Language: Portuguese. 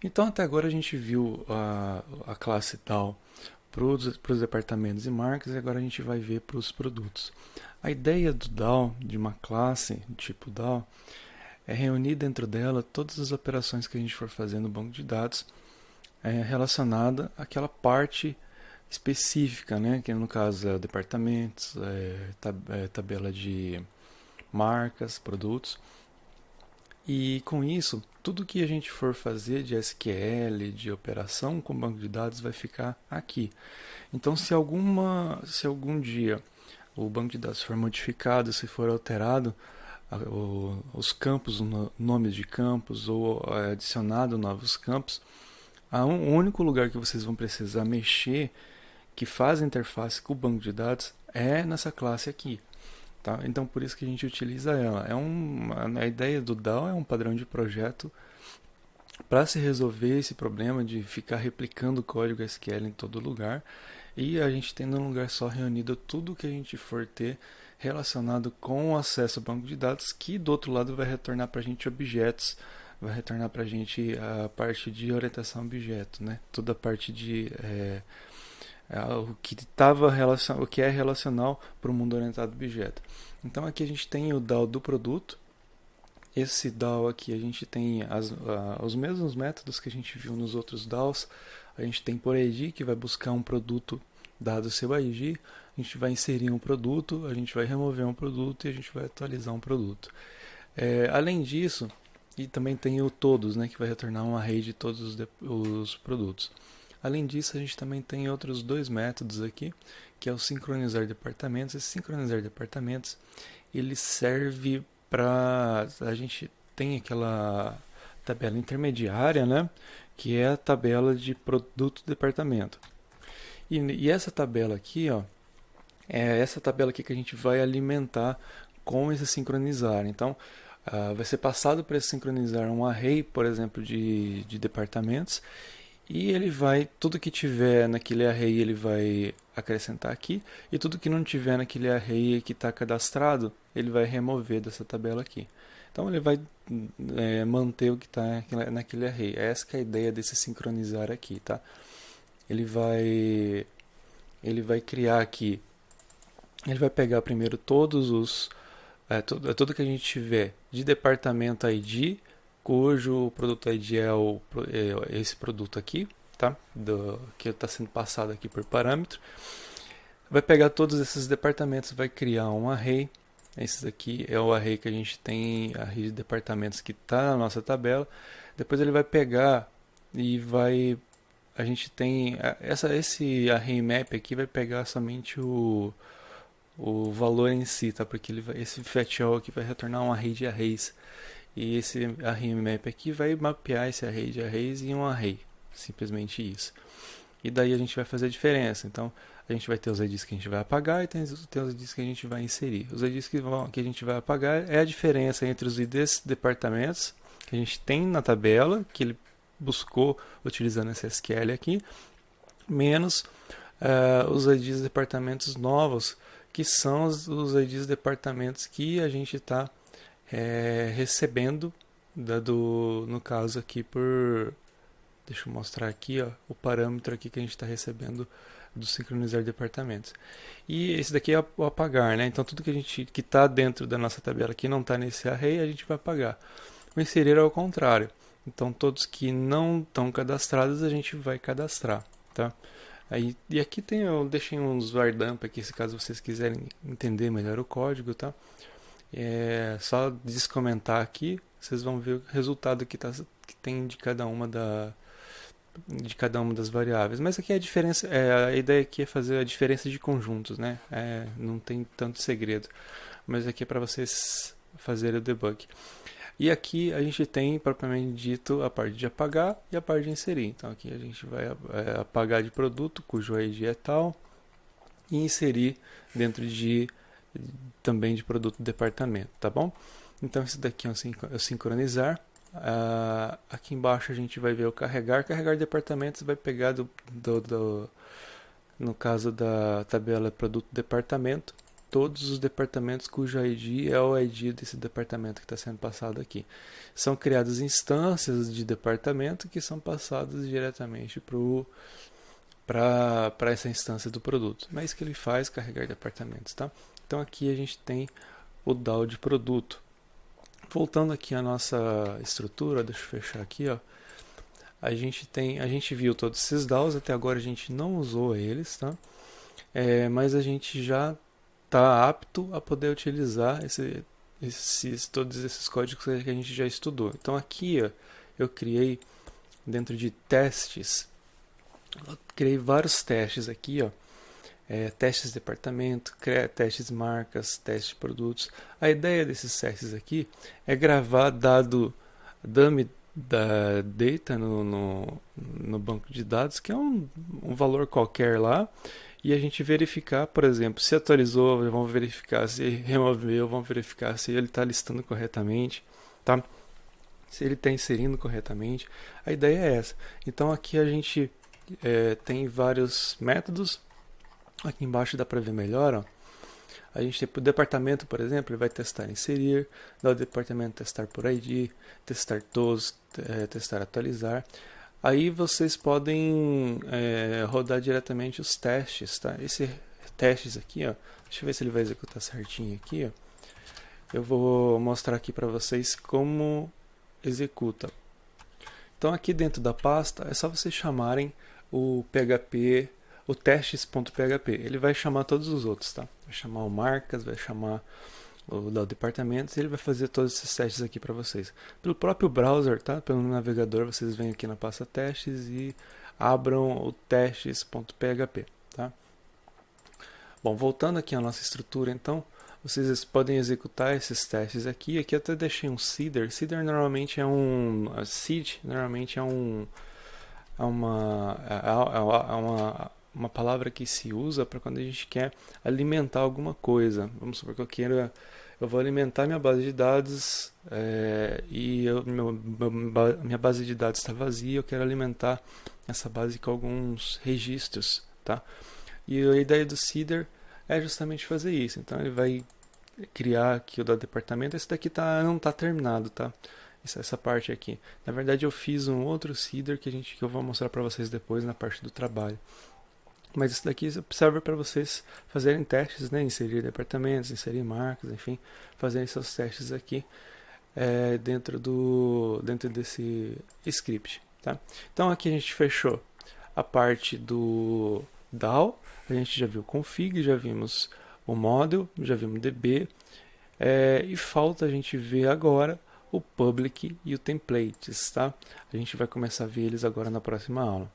Então até agora a gente viu a classe DAO para os departamentos e marcas e agora a gente vai ver para os produtos. A ideia do DAO, de uma classe tipo DAO, é reunir dentro dela todas as operações que a gente for fazer no banco de dados relacionada àquela parte específica, né? Que no caso é departamentos, tabela de marcas, produtos. E com isso, tudo que a gente for fazer de SQL, de operação com banco de dados vai ficar aqui. Então, se algum dia o banco de dados for modificado, se for alterado, os campos, nomes de campos ou adicionado novos campos, o único lugar que vocês vão precisar mexer que faz a interface com o banco de dados é nessa classe aqui. Tá? Então por isso que a gente utiliza ela. A ideia do DAO é um padrão de projeto para se resolver esse problema de ficar replicando o código SQL em todo lugar e a gente tem num lugar só reunido tudo que a gente for ter relacionado com o acesso ao banco de dados, que do outro lado vai retornar para a gente objetos, vai retornar para a gente a parte de orientação a objeto, né? Toda a parte de o que é relacional para o mundo orientado a objeto. Então aqui a gente tem o DAO do produto. Esse DAO aqui a gente tem os mesmos métodos que a gente viu nos outros DAOs. A gente tem por ID, que vai buscar um produto dado o seu ID. A gente vai inserir um produto, a gente vai remover um produto e a gente vai atualizar um produto. Além disso, e também tem o todos, né, que vai retornar um array de todos os produtos. Além disso, a gente também tem outros dois métodos aqui, que é o sincronizar departamentos. Esse sincronizar departamentos, ele serve para a gente tem aquela tabela intermediária, né, que é a tabela de produto departamento. E essa tabela aqui, ó, é essa tabela aqui que a gente vai alimentar com esse sincronizar. Então, vai ser passado para esse sincronizar um array, por exemplo, de departamentos. E ele vai, tudo que tiver naquele array ele vai acrescentar aqui, e tudo que não tiver naquele array que está cadastrado, ele vai remover dessa tabela aqui. Então ele vai manter o que está naquele array. Essa que é a ideia desse sincronizar aqui, tá? Ele vai criar aqui, ele vai pegar primeiro todos os, tudo que a gente tiver de departamento ID, cujo produto ID é esse produto aqui, tá? Que está sendo passado aqui por parâmetro. Vai pegar todos esses departamentos, vai criar um array. Esse daqui é o array que a gente tem, array de departamentos que está na nossa tabela. Depois ele vai pegar e a gente tem esse array map aqui vai pegar somente o valor em si, tá? Porque esse fetch-all aqui vai retornar um array de arrays. E esse array map aqui vai mapear esse array de arrays em um array. Simplesmente isso. E daí a gente vai fazer a diferença. Então, a gente vai ter os IDs que a gente vai apagar e tem os IDs que a gente vai inserir. Os IDs que a gente vai apagar é a diferença entre os IDs departamentos que a gente tem na tabela, que ele buscou utilizando esse SQL aqui, menos os IDs departamentos novos, que são os IDs departamentos que a gente está recebendo, no caso aqui deixa eu mostrar aqui, ó, o parâmetro aqui que a gente está recebendo do sincronizar departamentos. E esse daqui é o apagar, né? Então tudo que está dentro da nossa tabela que não está nesse array, a gente vai apagar. O inserir é o contrário. Então todos que não estão cadastrados, a gente vai cadastrar, tá? E aqui eu deixei uns vardamp aqui, se caso vocês quiserem entender melhor o código, tá? Só descomentar aqui, vocês vão ver o resultado que tem de cada uma das variáveis. Mas aqui a diferença, a ideia aqui é fazer a diferença de conjuntos, né? Não tem tanto segredo, mas aqui é para vocês fazerem o debug. E aqui a gente tem propriamente dito a parte de apagar e a parte de inserir. Então aqui a gente vai apagar de produto, cujo ID é tal, e inserir dentro também de produto departamento, tá bom? Então esse daqui é o sincronizar. Aqui embaixo a gente vai ver o carregar. Carregar departamentos vai pegar no caso da tabela produto departamento, todos os departamentos cujo ID é o ID desse departamento que está sendo passado aqui. São criadas instâncias de departamento que são passadas diretamente para essa instância do produto. Mas isso que ele faz, carregar departamentos, tá? Então aqui a gente tem o DAO de produto. Voltando aqui à nossa estrutura, deixa eu fechar aqui, ó. A gente viu todos esses DAOs, até agora a gente não usou eles, tá? Mas a gente já está apto a poder utilizar todos esses códigos que a gente já estudou. Então aqui, ó, eu criei dentro de testes, eu criei vários testes aqui, ó. Testes de departamento, testes de marcas, testes de produtos. A ideia desses testes aqui é gravar dado dummy da data no banco de dados, que é um valor qualquer lá, e a gente verificar, por exemplo, se atualizou, vamos verificar, se removeu, vamos verificar se ele está listando corretamente, tá? Se ele está inserindo corretamente. A ideia é essa. Então aqui a gente tem vários métodos. Aqui embaixo dá para ver melhor, ó. A gente tem para o departamento, por exemplo, ele vai testar inserir, dá o departamento testar por ID, testar todos, testar atualizar. Aí vocês podem rodar diretamente os testes, tá? Esses testes aqui, ó, deixa eu ver se ele vai executar certinho aqui, ó. Eu vou mostrar aqui para vocês como executa. Então aqui dentro da pasta é só vocês chamarem o PHP, o testes.php, ele vai chamar todos os outros, tá? Vai chamar o marcas, vai chamar o da departamentos, e ele vai fazer todos esses testes aqui para vocês. Pelo próprio browser, tá? Pelo navegador, vocês vêm aqui na pasta testes e abram o testes.php, tá? Bom, voltando aqui à nossa estrutura, então, vocês podem executar esses testes aqui. Aqui eu até deixei um seeder. Seeder normalmente é uma palavra que se usa para quando a gente quer alimentar alguma coisa. Vamos supor que eu vou alimentar minha base de dados minha base de dados está vazia, eu quero alimentar essa base com alguns registros, tá? E a ideia do seeder é justamente fazer isso. Então ele vai criar aqui o da departamento. Esse daqui não está terminado, tá? Essa parte aqui. Na verdade eu fiz um outro seeder que eu vou mostrar para vocês depois na parte do trabalho. Mas isso daqui serve para vocês fazerem testes, né? Inserir departamentos, inserir marcas, enfim, fazerem seus testes aqui dentro desse script, tá? Então aqui a gente fechou a parte do DAO, a gente já viu o config, já vimos o model, já vimos o DB, e falta a gente ver agora o public e o templates, tá? A gente vai começar a ver eles agora na próxima aula.